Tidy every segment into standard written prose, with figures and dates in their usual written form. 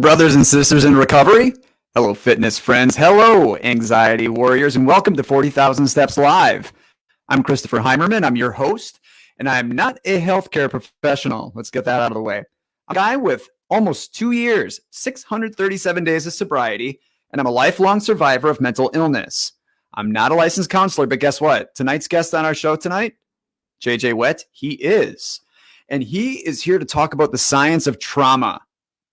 brothers and sisters in recovery. Hello, fitness friends. Hello, anxiety warriors, and welcome to 40,000 Steps Live. I'm Christopher Heimerman. I'm your host, and I'm not a healthcare professional. Let's get that out of the way. I'm a guy with almost 2 years, 637 days of sobriety, and I'm a lifelong survivor of mental illness. I'm not a licensed counselor, but guess what? Tonight's guest on our show tonight, JJ Wett, he is. And he is here to talk about the science of trauma.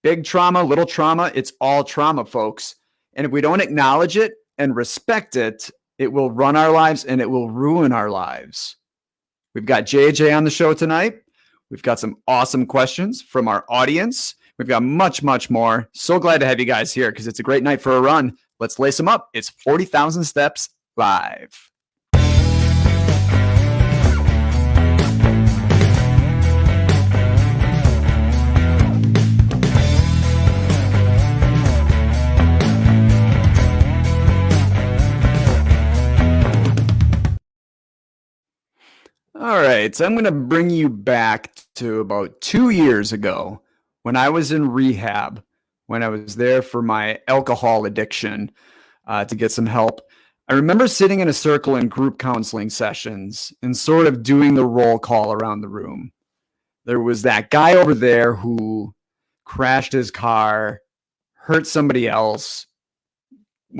Big trauma, little trauma, it's all trauma, folks. And if we don't acknowledge it and respect it, it will run our lives and it will ruin our lives. We've got JJ on the show tonight. We've got some awesome questions from our audience. We've got much, much more. So glad to have you guys here because it's a great night for a run. Let's lace them up. It's 40,000 Steps Live. All right, so I'm going to bring you back to about 2 years ago when I was in rehab, when I was there for my alcohol addiction to get some help. I remember sitting in a circle in group counseling sessions and sort of doing the roll call around the room. There was that guy over there who crashed his car, hurt somebody else,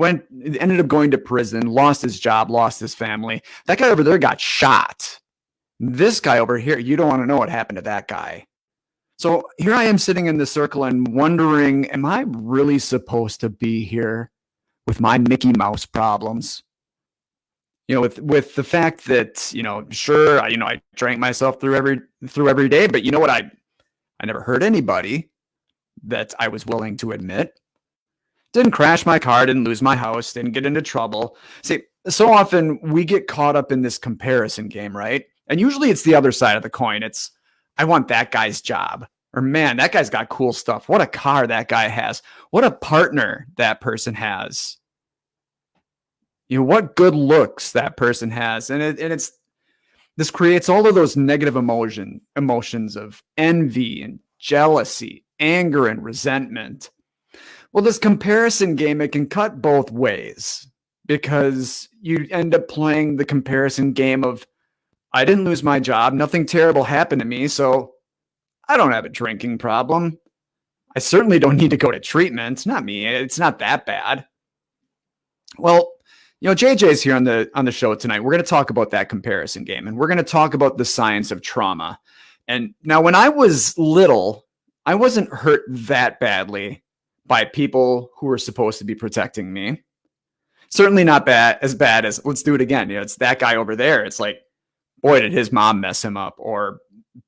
ended up going to prison, lost his job, lost his family. That guy over there got shot. This guy over here, you don't want to know what happened to that guy. So here I am sitting in the circle and wondering, am I really supposed to be here with my Mickey Mouse problems? You know, with the fact that, sure, I drank myself through every day, but you know what? I never hurt anybody that I was willing to admit. Didn't crash my car, didn't lose my house, didn't get into trouble. See, so often we get caught up in this comparison game, right? And usually it's the other side of the coin. It's, I want that guy's job. Or, man, that guy's got cool stuff. What a car that guy has. What a partner that person has. What good looks that person has. And this creates all of those negative emotions of envy and jealousy, anger and resentment. Well, this comparison game, it can cut both ways because you end up playing the comparison game of, I didn't lose my job. Nothing terrible happened to me, so I don't have a drinking problem. I certainly don't need to go to treatment. Not me. It's not that bad. Well, JJ's here on the show tonight. We're going to talk about that comparison game, and we're going to talk about the science of trauma. And now, when I was little, I wasn't hurt that badly by people who were supposed to be protecting me. Certainly not as bad as, let's do it again. It's that guy over there. It's like, boy, did his mom mess him up. Or,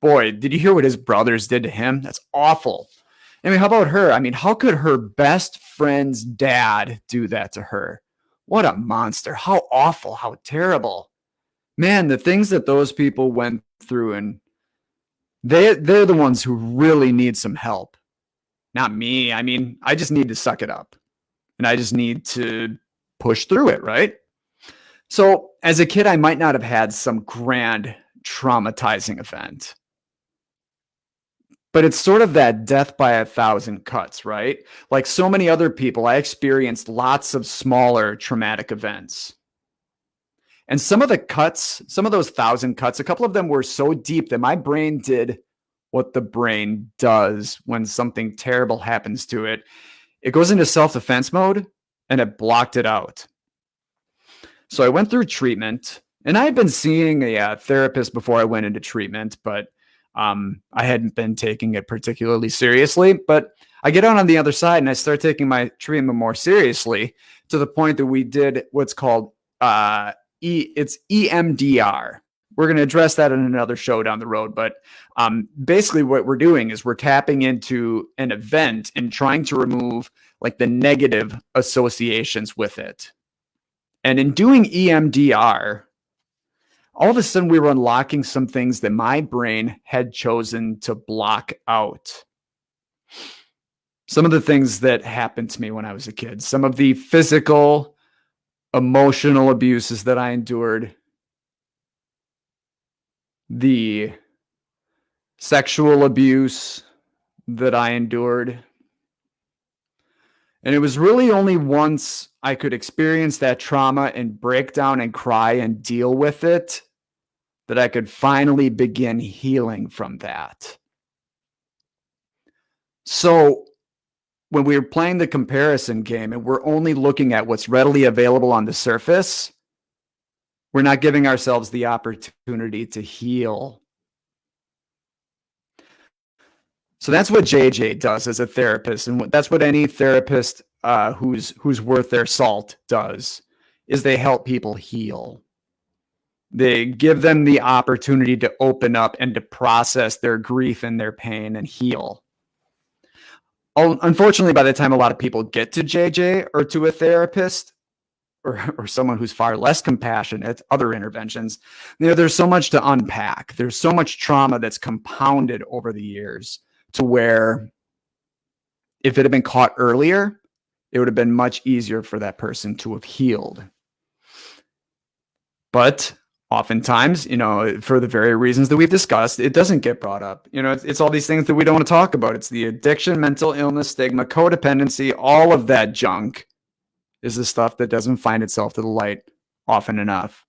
boy, did you hear what his brothers did to him? That's awful. I mean, how about her? I mean, how could her best friend's dad do that to her? What a monster. How awful. How terrible. Man, the things that those people went through, and they're the ones who really need some help. Not me. I mean, I just need to suck it up. And I just need to push through it, right? So as a kid, I might not have had some grand traumatizing event, but it's sort of that death by 1,000 cuts, right? Like so many other people, I experienced lots of smaller traumatic events. And some of the cuts, some of those 1,000 cuts, a couple of them were so deep that my brain did what the brain does when something terrible happens to it. It goes into self-defense mode and it blocked it out. So I went through treatment, and I had been seeing a therapist before I went into treatment, but I hadn't been taking it particularly seriously. But I get on the other side, and I start taking my treatment more seriously to the point that we did what's called it's EMDR. We're going to address that in another show down the road. But basically what we're doing is we're tapping into an event and trying to remove like the negative associations with it. And in doing EMDR, all of a sudden we were unlocking some things that my brain had chosen to block out. Some of the things that happened to me when I was a kid, some of the physical, emotional abuses that I endured, the sexual abuse that I endured, And it was really only once I could experience that trauma and break down and cry and deal with it that I could finally begin healing from that. So when we were playing the comparison game and we're only looking at what's readily available on the surface, we're not giving ourselves the opportunity to heal. So that's what JJ does as a therapist, and that's what any therapist who's worth their salt does, is they help people heal. They give them the opportunity to open up and to process their grief and their pain and heal. Unfortunately, by the time a lot of people get to JJ or to a therapist or someone who's far less compassionate, other interventions, there's so much to unpack. There's so much trauma that's compounded over the years to where if it had been caught earlier, it would have been much easier for that person to have healed. But oftentimes, for the very reasons that we've discussed, it doesn't get brought up. It's all these things that we don't want to talk about. It's the addiction, mental illness, stigma, codependency, all of that junk is the stuff that doesn't find itself to the light often enough.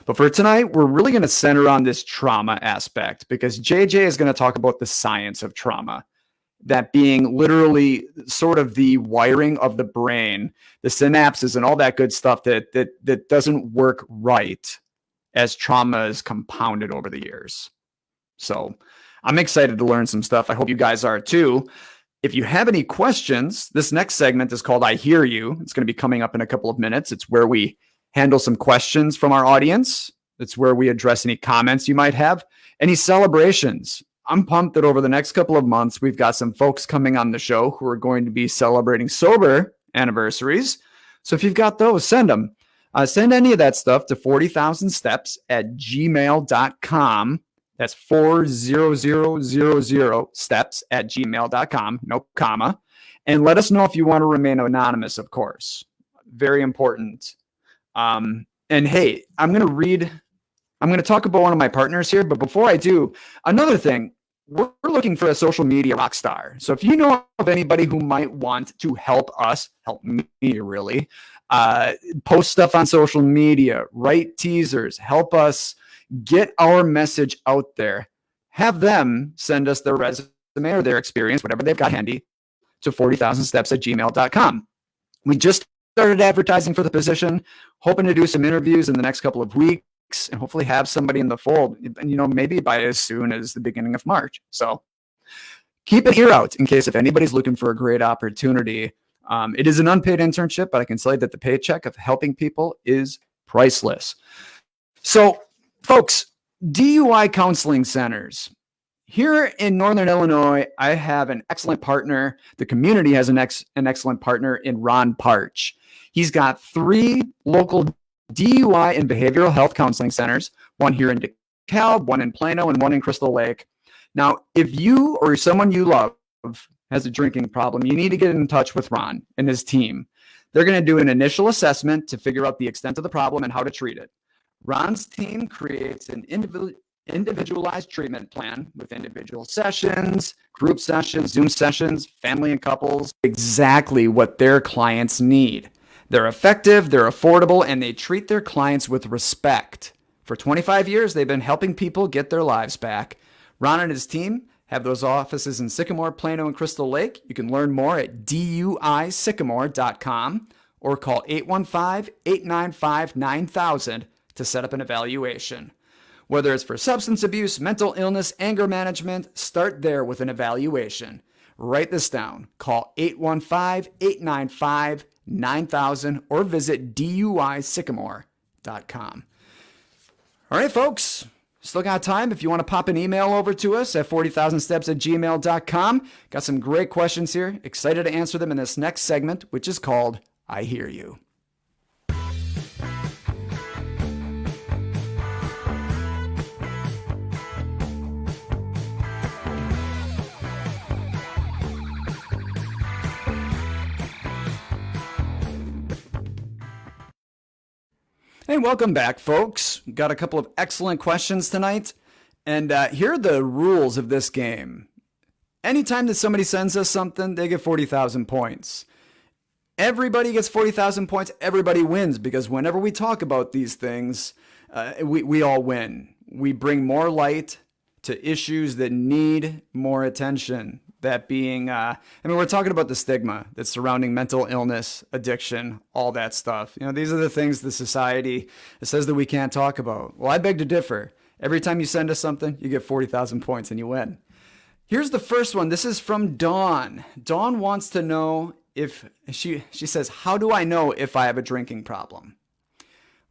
But for tonight, we're really going to center on this trauma aspect because JJ is going to talk about the science of trauma, that being literally sort of the wiring of the brain, the synapses and all that good stuff that doesn't work right as trauma is compounded over the years. So I'm excited to learn some stuff. I hope you guys are too. If you have any questions, this next segment is called I Hear You. It's going to be coming up in a couple of minutes. It's where we handle some questions from our audience. It's where we address any comments you might have, any celebrations. I'm pumped that over the next couple of months, we've got some folks coming on the show who are going to be celebrating sober anniversaries. So if you've got those, send them. Send any of that stuff to 40,000steps@gmail.com. That's 40000 steps@gmail.com, no comma. And let us know if you want to remain anonymous, of course. Very important. And hey, I'm going to talk about one of my partners here, but before I do, another thing, we're looking for a social media rock star. So if you know of anybody who might want to help us, help me really, post stuff on social media, write teasers, help us get our message out there, have them send us their resume or their experience, whatever they've got handy, to 40,000steps@gmail.com. We just started advertising for the position, hoping to do some interviews in the next couple of weeks and hopefully have somebody in the fold, maybe by as soon as the beginning of March. So keep an ear out in case if anybody's looking for a great opportunity. It is an unpaid internship, but I can tell you that the paycheck of helping people is priceless. So folks, DUI counseling centers. Here in Northern Illinois, I have an excellent partner. The community has an excellent partner in Ron Parch. He's got 3 local DUI and behavioral health counseling centers, one here in DeKalb, one in Plano, and one in Crystal Lake. Now, if you or someone you love has a drinking problem, you need to get in touch with Ron and his team. They're going to do an initial assessment to figure out the extent of the problem and how to treat it. Ron's team creates an individualized treatment plan with individual sessions, group sessions, Zoom sessions, family and couples, exactly what their clients need. They're effective, they're affordable, and they treat their clients with respect. For 25 years, they've been helping people get their lives back. Ron and his team have those offices in Sycamore, Plano, and Crystal Lake. You can learn more at duisycamore.com or call 815-895-9000 to set up an evaluation. Whether it's for substance abuse, mental illness, anger management, start there with an evaluation. Write this down. Call 815-895-9000 or visit duisycamore.com. All right, folks. Still got time if you want to pop an email over to us at 40,000steps@gmail.com. Got some great questions here. Excited to answer them in this next segment, which is called I Hear You. Hey, welcome back, folks. Got a couple of excellent questions tonight. And here are the rules of this game. Anytime that somebody sends us something, they get 40,000 points. Everybody gets 40,000 points. Everybody wins, because whenever we talk about these things, we all win. We bring more light to issues that need more attention. That being, we're talking about the stigma that's surrounding mental illness, addiction, all that stuff. These are the things the society says that we can't talk about. Well, I beg to differ. Every time you send us something, you get 40,000 points and you win. Here's the first one. This is from Dawn. Dawn wants to know if she says, how do I know if I have a drinking problem?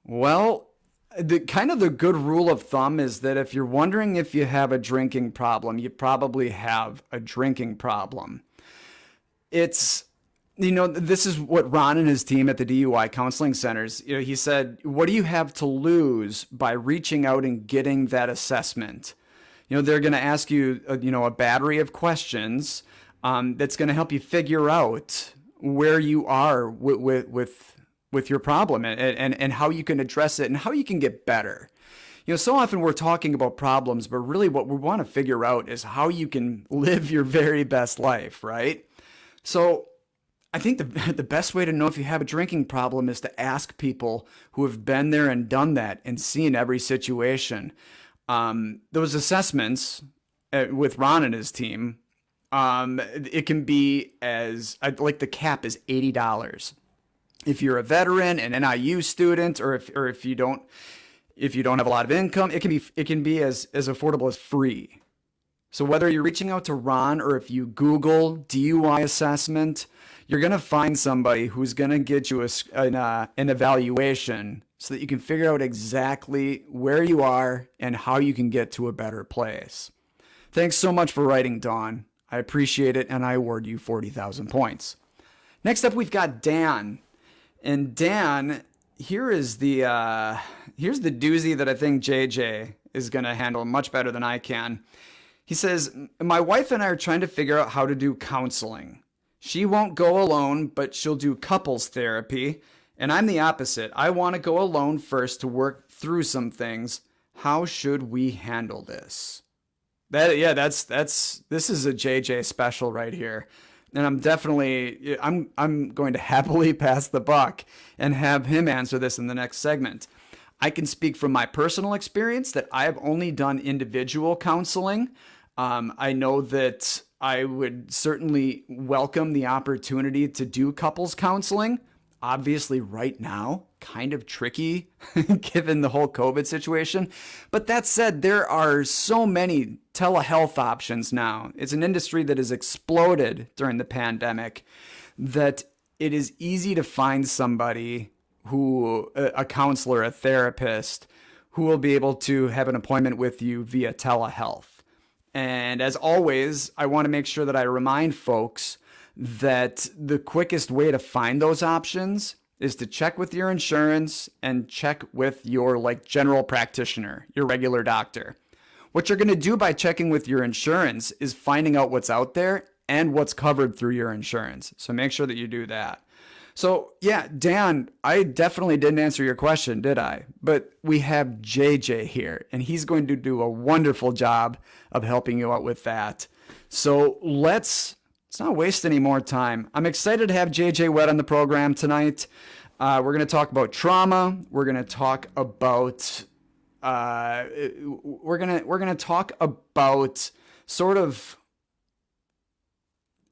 Well, the good rule of thumb is that if you're wondering if you have a drinking problem, you probably have a drinking problem. It's, this is what Ron and his team at the DUI counseling centers, he said, what do you have to lose by reaching out and getting that assessment? They're going to ask you, a battery of questions that's going to help you figure out where you are with your problem and how you can address it and how you can get better. So often we're talking about problems, but really what we want to figure out is how you can live your very best life, right? So I think the best way to know if you have a drinking problem is to ask people who have been there and done that and seen every situation. Those assessments with Ron and his team, it can be like the cap is $80. If you're a veteran, an NIU student, or if you don't have a lot of income, it can be as affordable as free. So whether you're reaching out to Ron or if you Google DUI assessment, you're going to find somebody who's going to get you an evaluation so that you can figure out exactly where you are and how you can get to a better place. Thanks so much for writing, Dawn. I appreciate it, and I award you 40,000 points. Next up, we've got Dan. And Dan, here's the doozy that I think JJ is going to handle much better than I can. He says, my wife and I are trying to figure out how to do counseling. She won't go alone, but she'll do couples therapy. And I'm the opposite. I want to go alone first to work through some things. How should we handle this? This is a JJ special right here. And I'm going to happily pass the buck and have him answer this in the next segment. I can speak from my personal experience that I have only done individual counseling. I know that I would certainly welcome the opportunity to do couples counseling. Obviously, right now, kind of tricky given the whole COVID situation. But that said, there are so many telehealth options now. It's an industry that has exploded during the pandemic that it is easy to find somebody a counselor, a therapist, who will be able to have an appointment with you via telehealth. And as always, I want to make sure that I remind folks that the quickest way to find those options is to check with your insurance and check with your general practitioner, your regular doctor. What you're going to do by checking with your insurance is finding out what's out there and what's covered through your insurance. So make sure that you do that. So yeah, Dan, I definitely didn't answer your question, did I? But we have JJ here, and he's going to do a wonderful job of helping you out with that. So let's not waste any more time. I'm excited to have JJ Wett on the program tonight. We're going to talk about trauma. We're going to talk about sort of,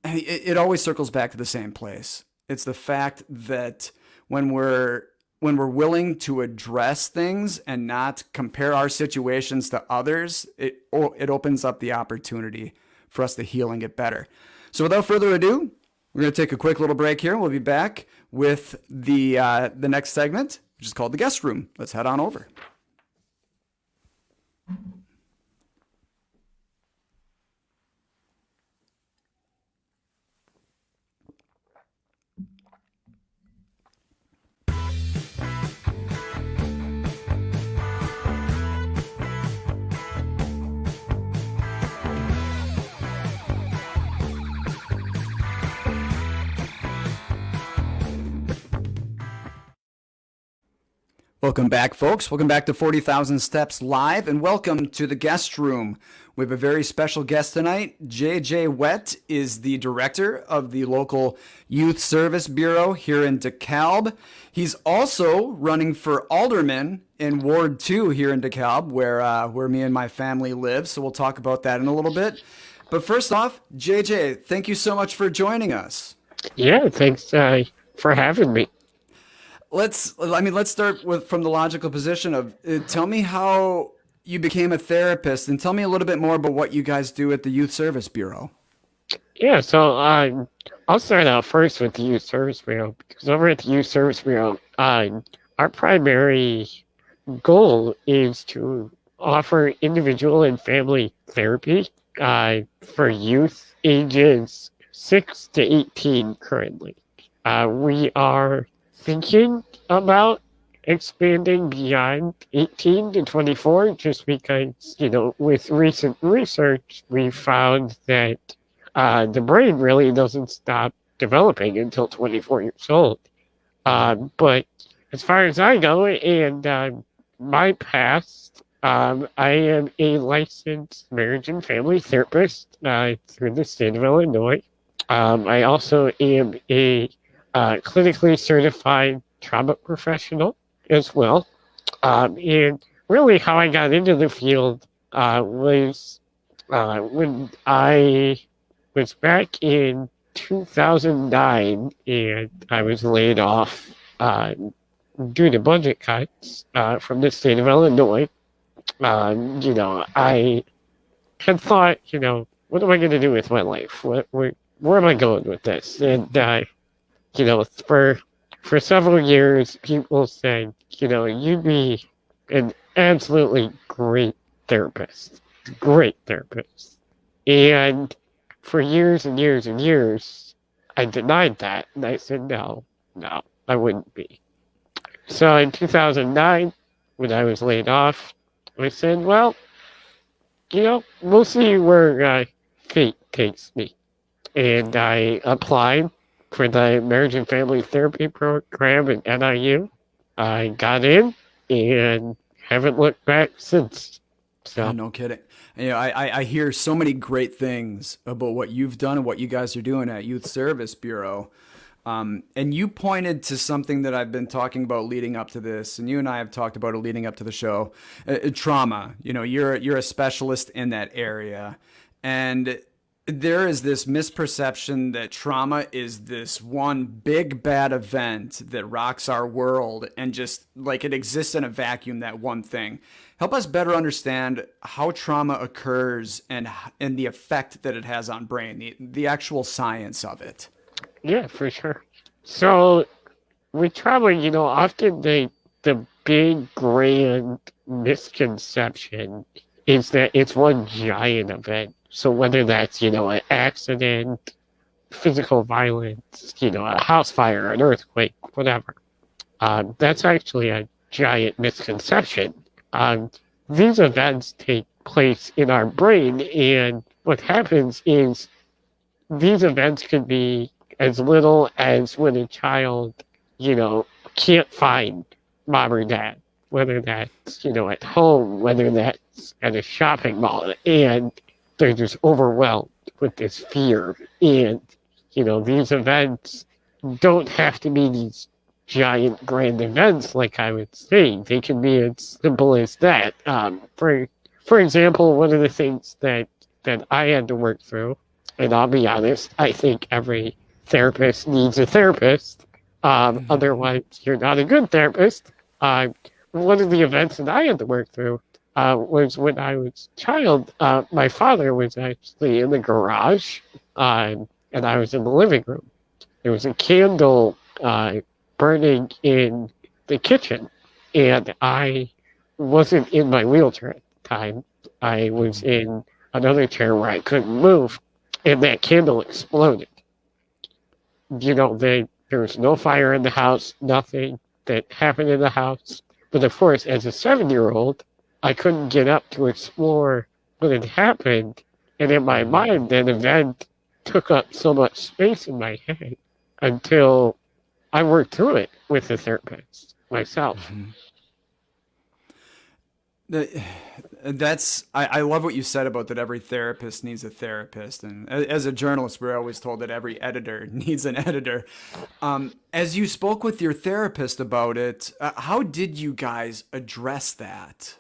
it always circles back to the same place. It's the fact that when we're willing to address things and not compare our situations to others, it opens up the opportunity for us to heal and get better. So without further ado, we're going to take a quick little break here. We'll be back with the next segment, which is called The Guest Room. Let's head on over. Welcome back, folks. Welcome back to 40,000 Steps Live, and welcome to the guest room. We have a very special guest tonight. J.J. Wett is the director of the local Youth Service Bureau here in DeKalb. He's also running for alderman in Ward 2 here in DeKalb, where me and my family live, so we'll talk about that in a little bit. But first off, J.J., thank you so much for joining us. Yeah, thanks for having me. Let's start from the logical position of tell me how you became a therapist, and tell me a little bit more about what you guys do at the Youth Service Bureau. Yeah, so I'll start out first with the Youth Service Bureau, because over at the Youth Service Bureau, our primary goal is to offer individual and family therapy for youth ages 6 to 18 currently. We are thinking about expanding beyond 18 to 24 just because, with recent research, we found that the brain really doesn't stop developing until 24 years old. But as far as I go and my past, I am a licensed marriage and family therapist through the state of Illinois. I also am a clinically certified trauma professional as well. And really how I got into the field was when I was back in 2009 and I was laid off due to budget cuts from the state of Illinois. I had thought, what am I going to do with my life? Where am I going with this? And for several years, people said, you'd be an absolutely great therapist. And for years and years and years, I denied that. And I said, no, I wouldn't be. So in 2009, when I was laid off, I said, well, we'll see where fate takes me. And I applied for the Marriage and Family Therapy program at NIU. I got in and haven't looked back since. So. No kidding. I hear so many great things about what you've done and what you guys are doing at Youth Service Bureau. And you pointed to something that I've been talking about leading up to this, and you and I have talked about it leading up to the show, trauma. You're a specialist in that area, and there is this misperception that trauma is this one big bad event that rocks our world and just like it exists in a vacuum, that one thing. Help us better understand how trauma occurs and the effect that it has on brain, the actual science of it. Yeah, for sure. So with trauma, often the big grand misconception is that it's one giant event. So whether that's, an accident, physical violence, a house fire, an earthquake, whatever, that's actually a giant misconception. These events take place in our brain, and what happens is these events can be as little as when a child, can't find mom or dad, whether that's, at home, whether that's at a shopping mall, and they're just overwhelmed with this fear. And, these events don't have to be these giant grand events like I was saying. They can be as simple as that. For example, one of the things that I had to work through, and I'll be honest, I think every therapist needs a therapist. Otherwise, you're not a good therapist. One of the events that I had to work through was when I was a child. My father was actually in the garage, and I was in the living room. There was a candle burning in the kitchen, and I wasn't in my wheelchair at the time. I was in another chair where I couldn't move, and that candle exploded. There was no fire in the house, nothing that happened in the house. But of course, as a 7-year-old, I couldn't get up to explore what had happened. And in my mind, that event took up so much space in my head until I worked through it with the therapist myself. I love what you said about that every therapist needs a therapist. And as a journalist, we're always told that every editor needs an editor. As you spoke with your therapist about it, how did you guys address that?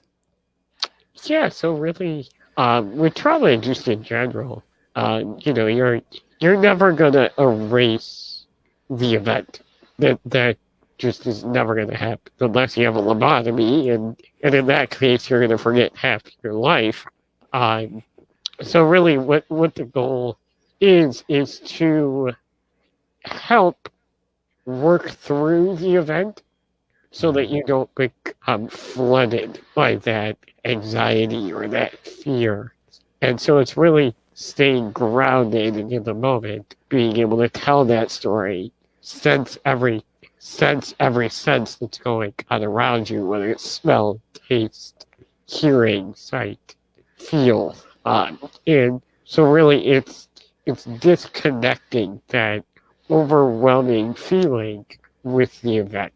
Yeah, so really, with trauma just in general, you're never gonna erase the event. That just is never gonna happen unless you have a lobotomy, and in that case, you're gonna forget half your life. Um, so really, what the goal is to help work through the event so that you don't become flooded by that anxiety or that fear. And so it's really staying grounded and in the moment, being able to tell that story, sense every sense that's going on around you, whether it's smell, taste, hearing, sight, feel. And so really it's disconnecting that overwhelming feeling with the event.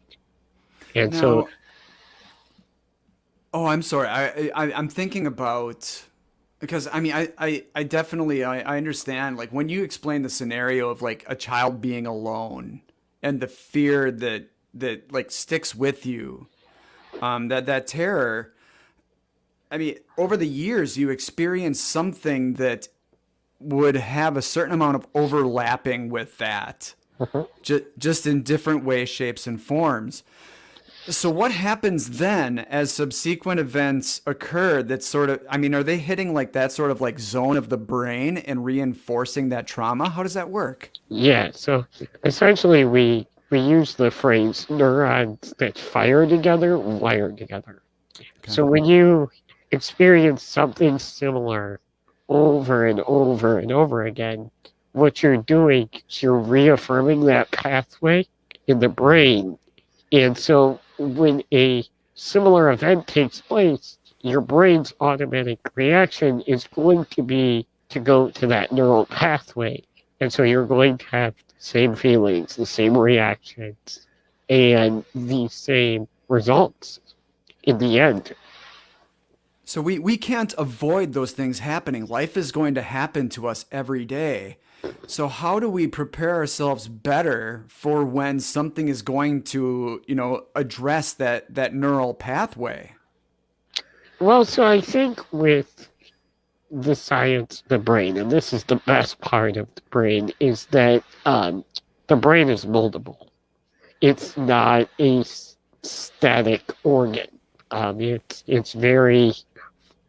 And so, Now, oh, I'm sorry. I'm thinking about because I mean I definitely I understand like when you explain the scenario of like a child being alone and the fear that like sticks with you, that terror. I mean, over the years, you experience something that would have a certain amount of overlapping with that, mhm. just in different ways, shapes, and forms. So what happens then as subsequent events occur that sort of, I mean, are they hitting like that sort of like zone of the brain and reinforcing that trauma? How does that work? Yeah, so essentially we use the phrase neurons that fire together, wire together. Okay. So when you experience something similar over and over and over again, what you're doing is you're reaffirming that pathway in the brain. And so when a similar event takes place, your brain's automatic reaction is going to be to go to that neural pathway. And so you're going to have the same feelings, the same reactions, and the same results in the end. So we can't avoid those things happening. Life is going to happen to us every day. So how do we prepare ourselves better for when something is going to, address that neural pathway? Well, so I think with the science, the brain, and this is the best part of the brain, is that the brain is moldable. It's not a static organ. It's very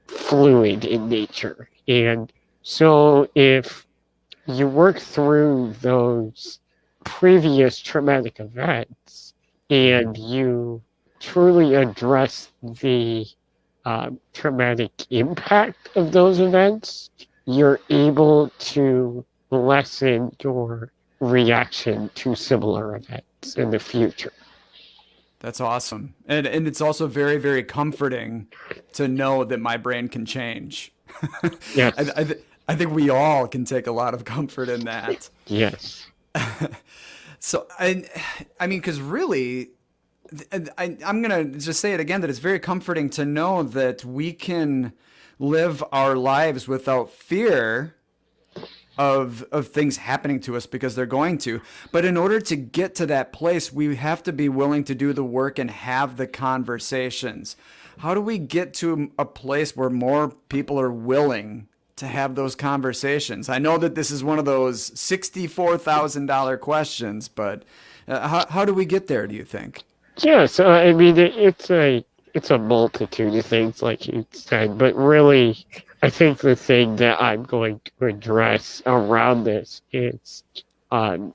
fluid in nature, and so if you work through those previous traumatic events and you truly address the traumatic impact of those events, you're able to lessen your reaction to similar events in the future. That's awesome. And it's also very, very comforting to know that my brain can change. Yes, I think we all can take a lot of comfort in that. yes. So I mean, because really, I'm gonna just say it again that it's very comforting to know that we can live our lives without fear of things happening to us because they're going to. But in order to get to that place, we have to be willing to do the work and have the conversations. How do we get to a place where more people are willing to have those conversations? I know that this is one of those $64,000 questions, but how do we get there, do you think? Yeah, so I mean, it's a multitude of things, like you said, but really, I think the thing that I'm going to address around this is um,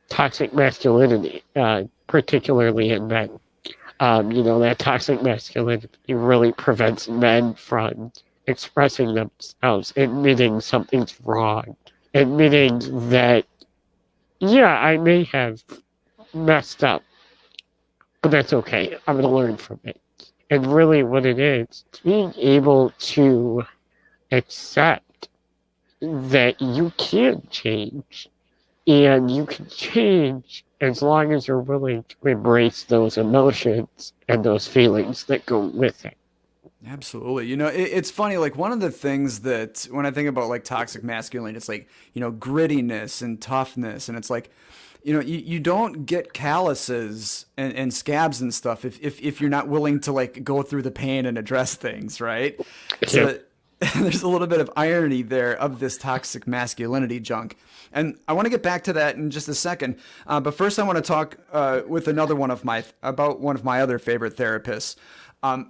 toxic masculinity, particularly in men. That toxic masculinity really prevents men from expressing themselves, admitting something's wrong, admitting that, yeah, I may have messed up, but that's okay. I'm going to learn from it. And really, what it is, being able to accept that you can change, and you can change as long as you're willing to embrace those emotions and those feelings that go with it. Absolutely. It's funny. Like one of the things that when I think about like toxic masculinity, it's like, grittiness and toughness. And it's like, you don't get calluses and scabs and stuff if you're not willing to like go through the pain and address things, right? Yeah. So there's a little bit of irony there of this toxic masculinity junk. And I want to get back to that in just a second. But first, I want to talk with another about one of my other favorite therapists.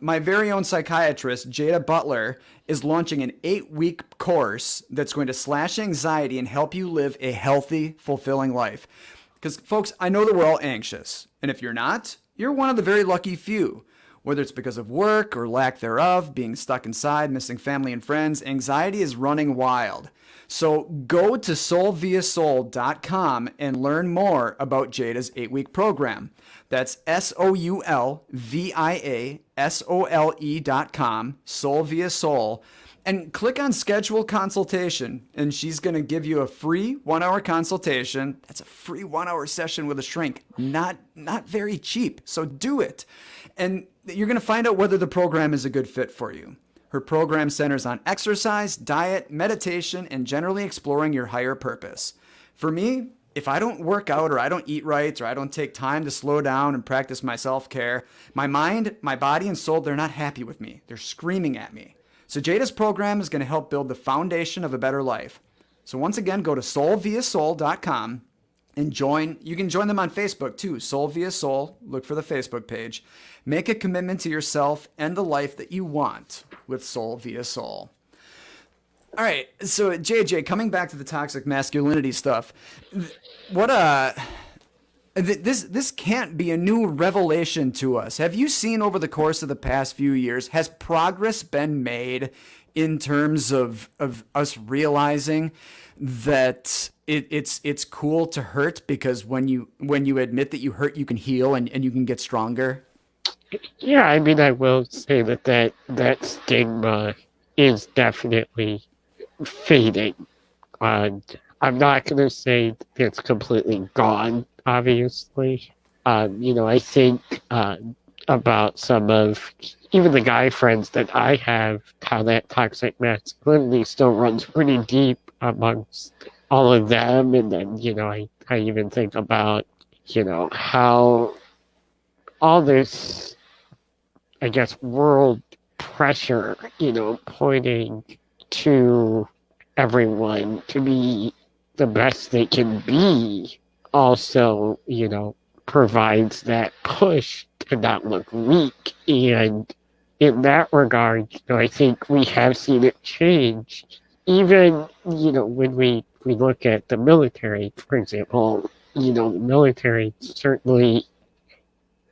My very own psychiatrist, Jada Butler, is launching an 8-week course that's going to slash anxiety and help you live a healthy, fulfilling life. Because, folks, I know that we're all anxious. And if you're not, you're one of the very lucky few. Whether it's because of work or lack thereof, being stuck inside, missing family and friends, anxiety is running wild. So go to soulviasoul.com and learn more about Jada's 8-week program. That's SOULVIASOLE.com, Soul Via Soul. And click on schedule consultation, and she's going to give you a free 1-hour consultation. That's a free 1-hour session with a shrink. Not very cheap, so do it. And you're going to find out whether the program is a good fit for you. Her program centers on exercise, diet, meditation, and generally exploring your higher purpose. For me, if I don't work out or I don't eat right or I don't take time to slow down and practice my self-care, my mind, my body, and soul, they're not happy with me. They're screaming at me. So Jada's program is going to help build the foundation of a better life. So once again, go to soulviasoul.com and join. You can join them on Facebook too, Soul Via Soul. Look for the Facebook page. Make a commitment to yourself and the life that you want with Soul Via Soul. All right, so JJ, coming back to the toxic masculinity stuff, this can't be a new revelation to us. Have you seen over the course of the past few years, has progress been made in terms of us realizing that it's cool to hurt because when you admit that you hurt, you can heal and you can get stronger? Yeah, I mean, I will say that stigma is definitely fading. And I'm not going to say it's completely gone, obviously. I think about some of even the guy friends that I have, how that toxic masculinity still runs pretty deep amongst all of them. And then, I even think about, how all this, I guess, world pressure, pointing to everyone to be the best they can be also, provides that push to not look weak. And in that regard, I think we have seen it change. Even, when we look at the military, for example, the military certainly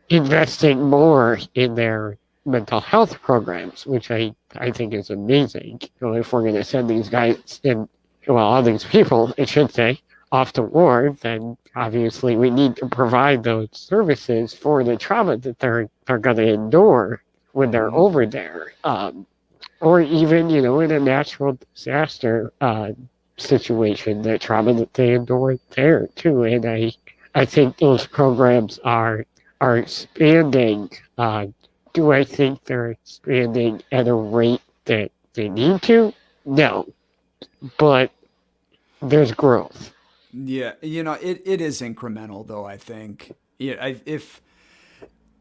investing more in their mental health programs, which I think is amazing. If we're going to send these guys in, well, all these people, I should say, off to war, then obviously we need to provide those services for the trauma that they're going to endure when they're over there. Or even, in a natural disaster situation, the trauma that they endure there too. And I think those programs are expanding. Do I think they're expanding at a rate that they need to? No. But there's growth. Yeah, it is incremental though, I think. Yeah, if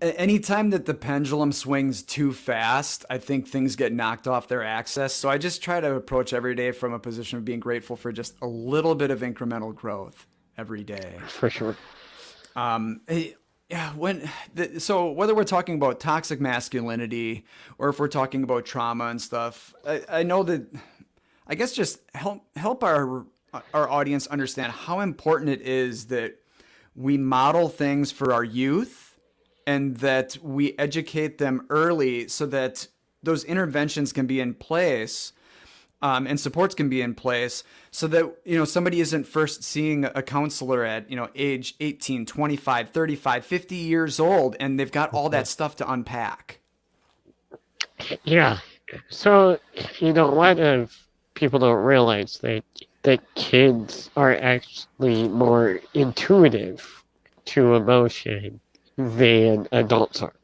anytime that the pendulum swings too fast, I think things get knocked off their axis. So I just try to approach every day from a position of being grateful for just a little bit of incremental growth every day. For sure. Yeah, so whether we're talking about toxic masculinity or if we're talking about trauma and stuff, I know that I guess just help our audience understand how important it is that we model things for our youth and that we educate them early so that those interventions can be in place, and supports can be in place so that somebody isn't first seeing a counselor at age 18, 25, 35, 50 years old and they've got all that stuff to unpack. Yeah. So, a lot of people don't realize that kids are actually more intuitive to emotion than adults are.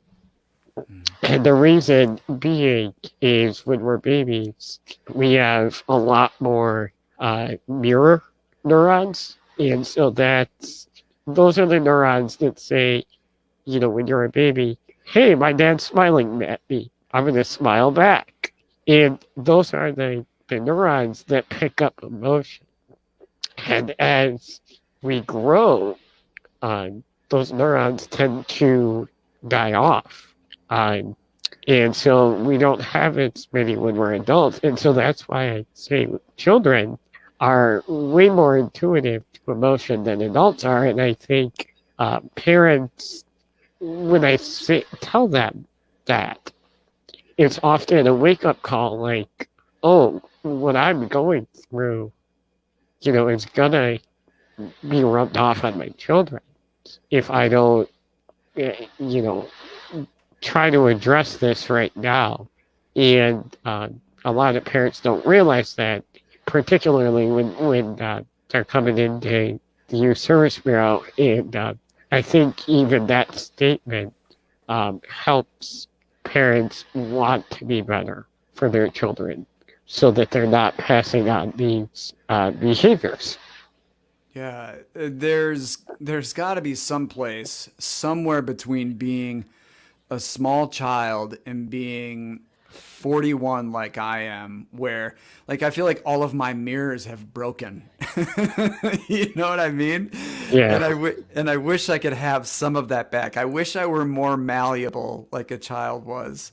And the reason being is when we're babies, we have a lot more mirror neurons. And so those are the neurons that say, when you're a baby, hey, my dad's smiling at me. I'm going to smile back. And those are the neurons that pick up emotion. And as we grow, those neurons tend to die off. Um, and so we don't have as many when we're adults. And so that's why I say children are way more intuitive to emotion than adults are. And I think parents, when I tell them that, it's often a wake-up call like, oh, what I'm going through, is going to be rubbed off on my children if I don't, try to address this right now. And a lot of parents don't realize that, particularly when they're coming into the Youth Service Bureau. And I think even that statement helps parents want to be better for their children so that they're not passing on these behaviors. Yeah, there's got to be some place somewhere between being a small child and being 41 like I am, where like I feel like all of my mirrors have broken. You know what I mean? Yeah. And I wish I could have some of that back. I wish I were more malleable like a child was.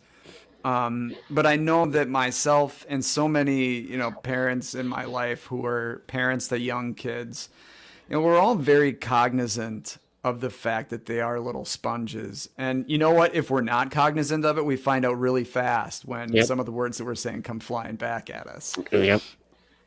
But I know that myself and so many, parents in my life who are parents to young kids, we're all very cognizant of the fact that they are little sponges. And you know what? If we're not cognizant of it, we find out really fast when Yep. some of the words that we're saying come flying back at us. Yep.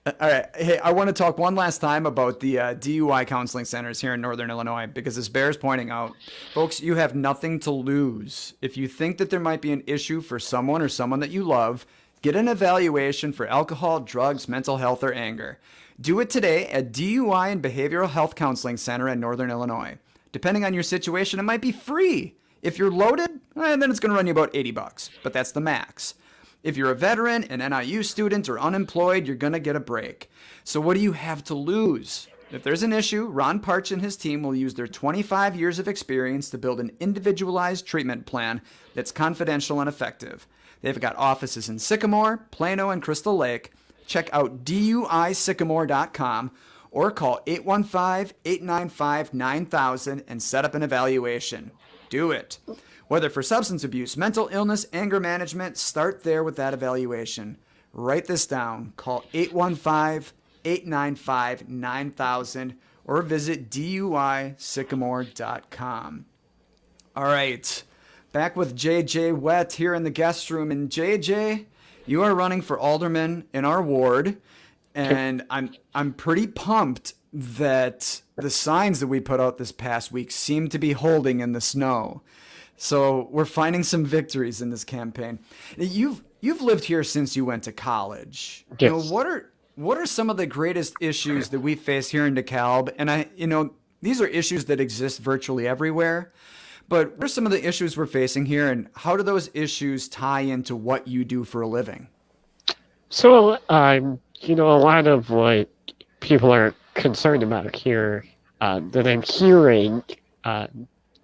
All right. Hey, I want to talk one last time about the DUI counseling centers here in Northern Illinois because as Bear's pointing out, folks, you have nothing to lose. If you think that there might be an issue for someone or someone that you love, get an evaluation for alcohol, drugs, mental health, or anger. Do it today at DUI and Behavioral Health Counseling Center in Northern Illinois. Depending on your situation, it might be free. If you're loaded, then it's going to run you about $80, but that's the max. If you're a veteran, an NIU student, or unemployed, you're going to get a break. So what do you have to lose? If there's an issue, Ron Parch and his team will use their 25 years of experience to build an individualized treatment plan that's confidential and effective. They've got offices in Sycamore, Plano, and Crystal Lake. Check out DUISycamore.com or call 815-895-9000 and set up an evaluation. Do it. Whether for substance abuse, mental illness, anger management, start there with that evaluation. Write this down. Call 815-895-9000 or visit DUISycamore.com. All right. Back with JJ Wett here in the guest room. And JJ, you are running for alderman in our ward. And I'm pretty pumped that the signs that we put out this past week seem to be holding in the snow. So we're finding some victories in this campaign. You've lived here since you went to college. Yes. What are some of the greatest issues that we face here in DeKalb? And these are issues that exist virtually everywhere. But what are some of the issues we're facing here, and how do those issues tie into what you do for a living? So, a lot of what people are concerned about here that I'm hearing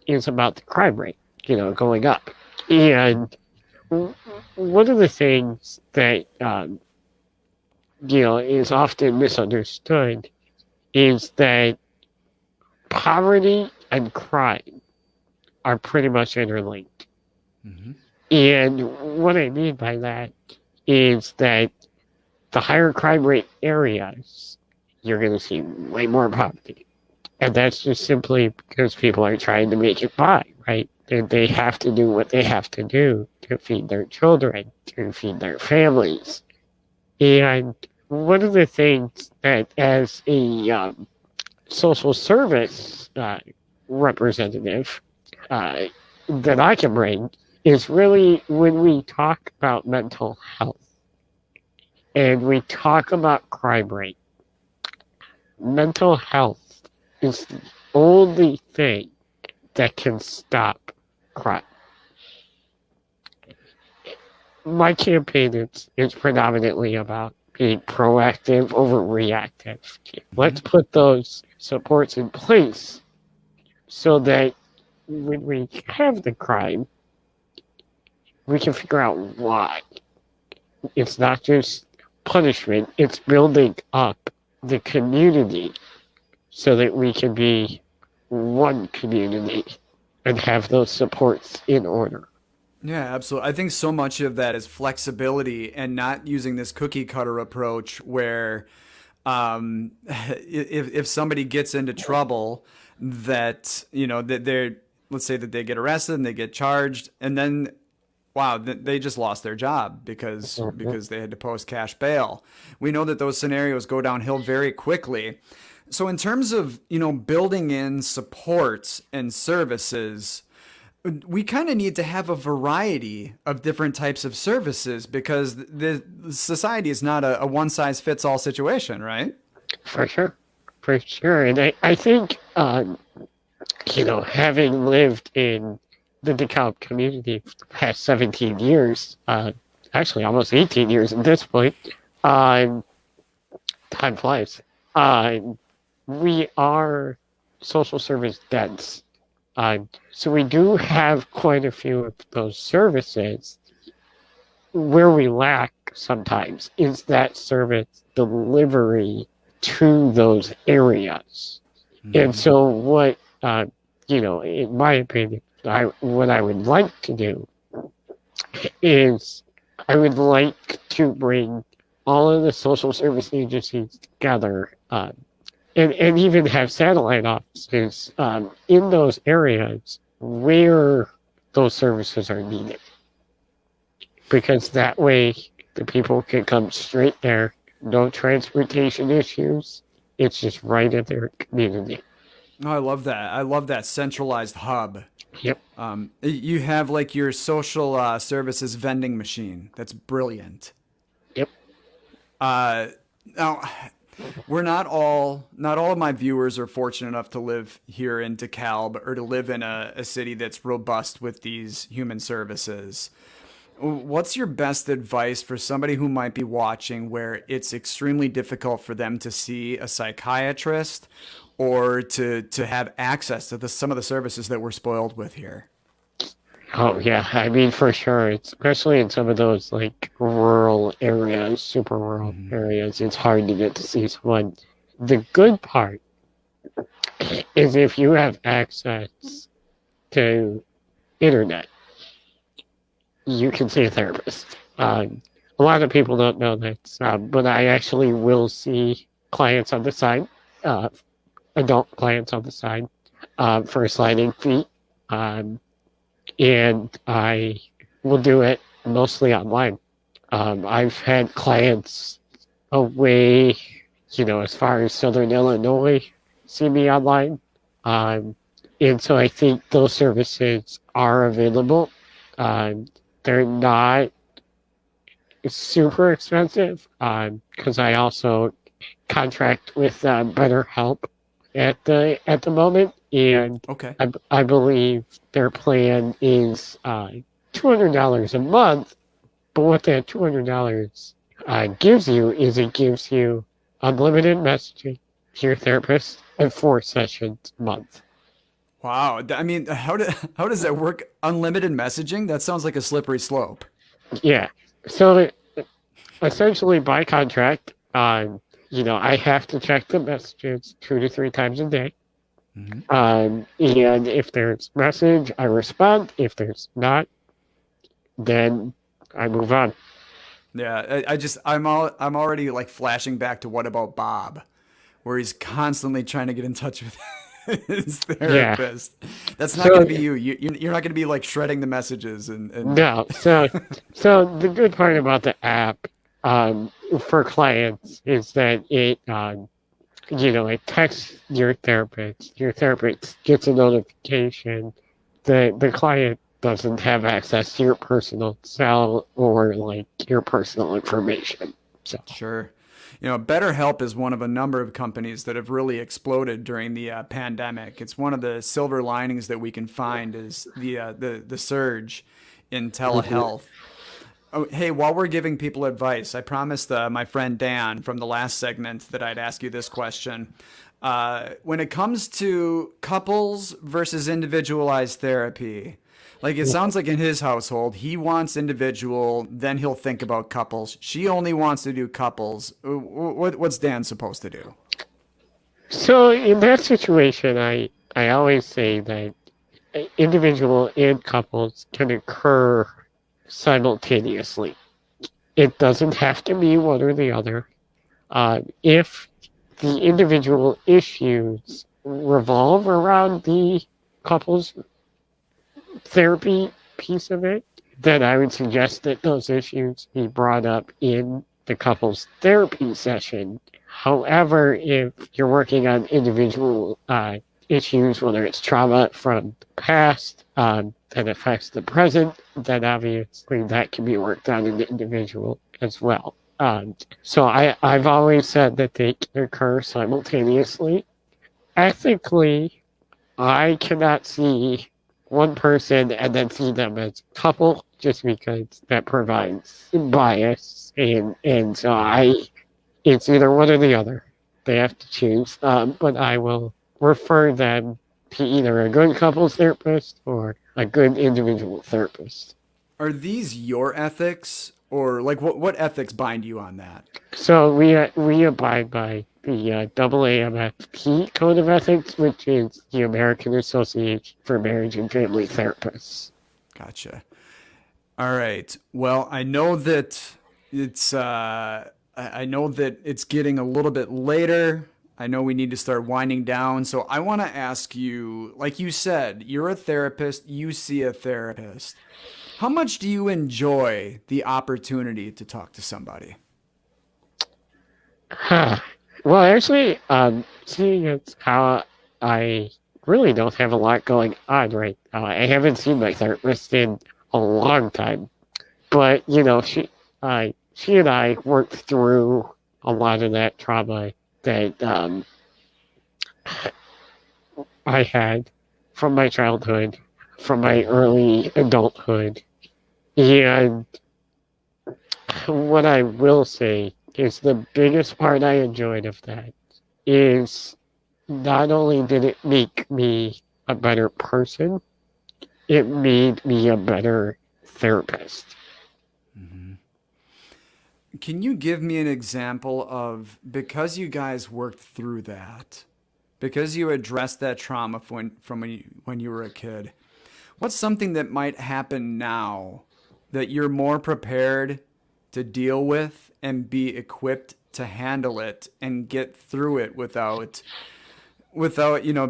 is about the crime rate, going up. And one of the things that, is often misunderstood is that poverty and crime are pretty much interlinked. Mm-hmm. And what I mean by that is that the higher crime rate areas, you're going to see way more poverty. And that's just simply because people are trying to make it by, right? And they have to do what they have to do to feed their children, to feed their families. And one of the things that as a social service representative that I can bring is really when we talk about mental health and we talk about crime rate. Mental health is the only thing that can stop crime. my campaign is predominantly about being proactive over reactive. Let's put those supports in place so that when we have the crime, we can figure out why. It's not just punishment, it's building up the community so that we can be one community and have those supports in order. Yeah, absolutely. I think so much of that is flexibility and not using this cookie cutter approach where if somebody gets into trouble, that that they're, let's say that they get arrested and they get charged, and then wow, they just lost their job because they had to post cash bail. We know that those scenarios go downhill very quickly. So in terms of building in supports and services, we kind of need to have a variety of different types of services because the society is not a one size fits all situation, right? For sure. For sure. And I think, having lived in the DeKalb community for the past 17 years, actually almost 18 years at this point, time flies. We are social service dense. So we do have quite a few of those services. Where we lack sometimes is that service delivery to those areas. And so what, in my opinion, what I would like to do is I would like to bring all of the social service agencies together, and even have satellite offices in those areas where those services are needed. Because that way the people can come straight there, no transportation issues. It's just right in their community. Oh, I love that. I love that centralized hub. Yep. You have like your social services vending machine. That's brilliant. Yep. Now, not all of my viewers are fortunate enough to live here in DeKalb or to live in a city that's robust with these human services. What's your best advice for somebody who might be watching where it's extremely difficult for them to see a psychiatrist or to have access to some of the services that we're spoiled with here? Oh yeah, I mean for sure, especially in some of those like rural areas, super rural areas, it's hard to get to see someone. The good part is if you have access to internet, you can see a therapist. A lot of people don't know that, but I actually will see clients on the side, adult clients on the side, for a sliding fee. And I will do it mostly online. I've had clients away, as far as Southern Illinois, see me online. And so I think those services are available. They're not super expensive because I also contract with BetterHelp at the moment, and Okay. I believe their plan is $200 a month. But what that $200 gives you is it gives you unlimited messaging to your therapist and 4 sessions a month. Wow. I mean, how does that work? Unlimited messaging? That sounds like a slippery slope. Yeah. So essentially, by contract, I have to check the messages 2 to 3 times a day. And if there's message, I respond. If there's not, then I move on. Yeah, I'm already like flashing back to What About Bob, where he's constantly trying to get in touch with his Yeah. therapist. That's not So going to be you. You're not going to be like shredding the messages and no. So the good part about the app for clients is that it texts your therapist. Your therapist gets a notification that the client doesn't have access to your personal cell or like your personal information. So sure. BetterHelp is one of a number of companies that have really exploded during the pandemic. It's one of the silver linings that we can find is the surge in telehealth. Oh, hey, while we're giving people advice, I promised my friend Dan from the last segment that I'd ask you this question. When it comes to couples versus individualized therapy, like it sounds like in his household, he wants individual, then he'll think about couples. She only wants to do couples. What's Dan supposed to do? So in that situation, I always say that individual and couples can occur simultaneously. It doesn't have to be one or the other. If the individual issues revolve around the couples therapy piece of it, then I would suggest that those issues be brought up in the couples therapy session. However, if you're working on individual issues, whether it's trauma from the past that affects the present, then obviously that can be worked on in the individual as well. So I've always said that they can occur simultaneously. Ethically, I cannot see one person and then see them as a couple just because that provides bias. And so it's either one or the other. They have to choose. But I will refer them to either a good couples therapist or a good individual therapist. Are these your ethics, or like what ethics bind you on that? So we abide by the AAMFP Code of Ethics, which is the American Association for Marriage and Family Therapists. Gotcha. All right. Well, I know that I know that it's getting a little bit later. I know we need to start winding down. So I want to ask you, like you said, you're a therapist, you see a therapist. How much do you enjoy the opportunity to talk to somebody? Well, actually, seeing as how I really don't have a lot going on right now, I haven't seen my therapist in a long time. But she and I worked through a lot of that trauma that I had from my childhood, from my early adulthood, and what I will say is the biggest part I enjoyed of that is not only did it make me a better person, it made me a better therapist. Hmm. Can you give me an example of, because you guys worked through that, because you addressed that trauma from when you were a kid, what's something that might happen now that you're more prepared to deal with and be equipped to handle it and get through it without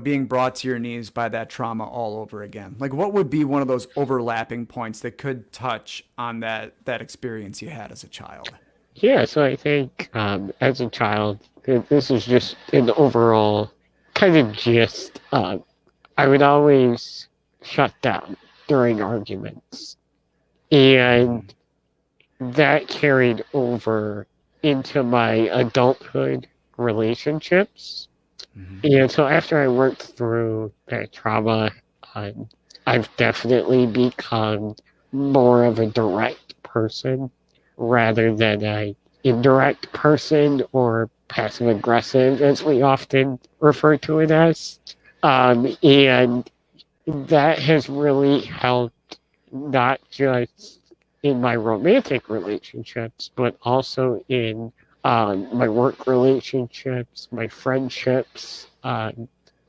being brought to your knees by that trauma all over again? Like what would be one of those overlapping points that could touch on that experience you had as a child? Yeah, so I think as a child, this is just an overall kind of gist. I would always shut down during arguments, and that carried over into my adulthood relationships. Hmm. And so after I worked through that trauma, um, I've definitely become more of a direct person rather than a indirect person or passive aggressive, as we often refer to it as. And that has really helped not just in my romantic relationships, but also in my work relationships, my friendships,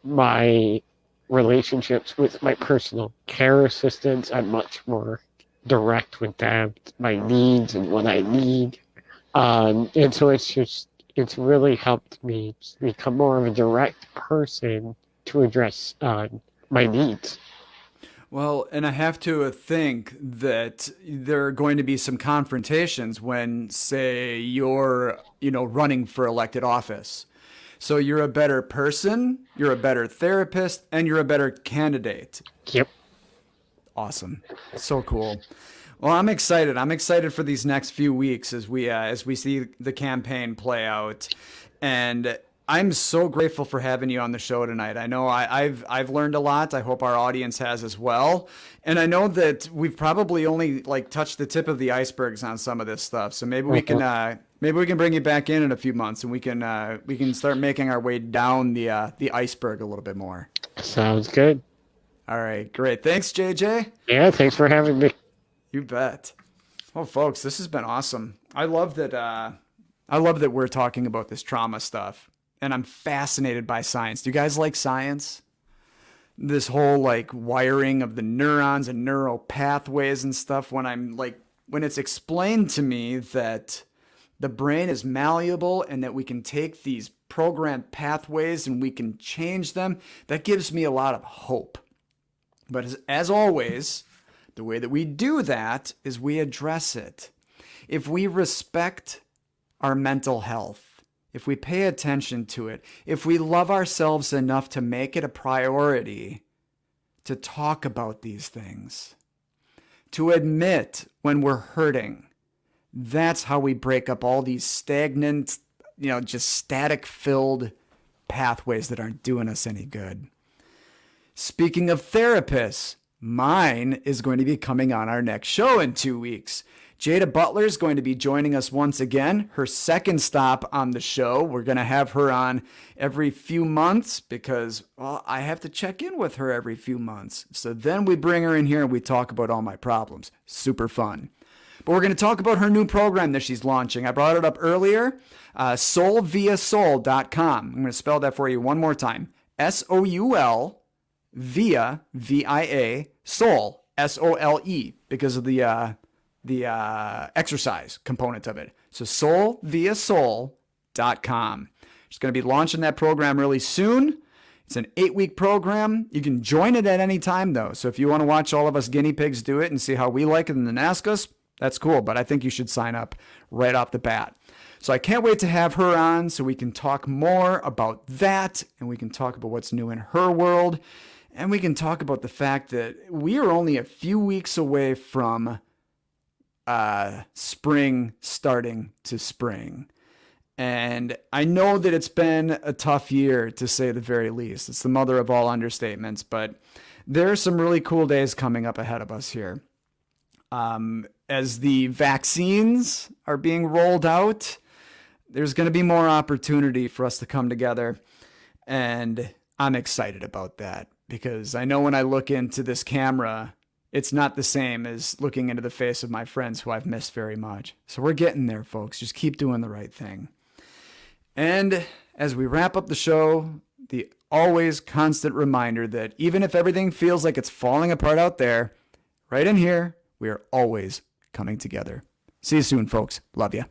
my relationships with my personal care assistants. I'm much more direct with them, my needs and what I need. And so it's really helped me become more of a direct person to address my needs. Well, and I have to think that there are going to be some confrontations when, say, you're running for elected office. So you're a better person, you're a better therapist, and you're a better candidate. Yep. Awesome. So cool. Well, I'm excited. I'm excited for these next few weeks as we see the campaign play out. And I'm so grateful for having you on the show tonight. I know I've learned a lot. I hope our audience has as well. And I know that we've probably only like touched the tip of the icebergs on some of this stuff. So maybe we can bring you back in a few months, and we can start making our way down the iceberg a little bit more. Sounds good. All right, great. Thanks, JJ. Yeah, thanks for having me. You bet. Well, folks, this has been awesome. I love that. I love that we're talking about this trauma stuff, and I'm fascinated by science. Do you guys like science? This whole like wiring of the neurons and neural pathways and stuff. When it's explained to me that the brain is malleable and that we can take these programmed pathways and we can change them, that gives me a lot of hope. But as always, the way that we do that is we address it. If we respect our mental health, if we pay attention to it, if we love ourselves enough to make it a priority to talk about these things, to admit when we're hurting, that's how we break up all these stagnant, just static-filled pathways that aren't doing us any good. Speaking of therapists, mine is going to be coming on our next show in 2 weeks. Jada Butler is going to be joining us once again, her second stop on the show. We're going to have her on every few months because, well, I have to check in with her every few months. So then we bring her in here and we talk about all my problems. Super fun. But we're going to talk about her new program that she's launching. I brought it up earlier, soulviasoul.com. I'm going to spell that for you one more time. SOUL via, V-I-A, soul, S-O-L-E, because of the exercise component of it. So soulviasoul.com. She's going to be launching that program really soon. It's an 8-week program. You can join it at any time, though. So if you want to watch all of us guinea pigs do it and see how we like it and then ask us, that's cool. But I think you should sign up right off the bat. So I can't wait to have her on so we can talk more about that, and we can talk about what's new in her world, and we can talk about the fact that we are only a few weeks away from spring starting to spring. And I know that it's been a tough year, to say the very least. It's the mother of all understatements, but there are some really cool days coming up ahead of us here. As the vaccines are being rolled out, there's going to be more opportunity for us to come together. And I'm excited about that because I know when I look into this camera, it's not the same as looking into the face of my friends who I've missed very much. So we're getting there, folks. Just keep doing the right thing. And as we wrap up the show, the always constant reminder that even if everything feels like it's falling apart out there, right in here, we are always coming together. See you soon, folks. Love ya.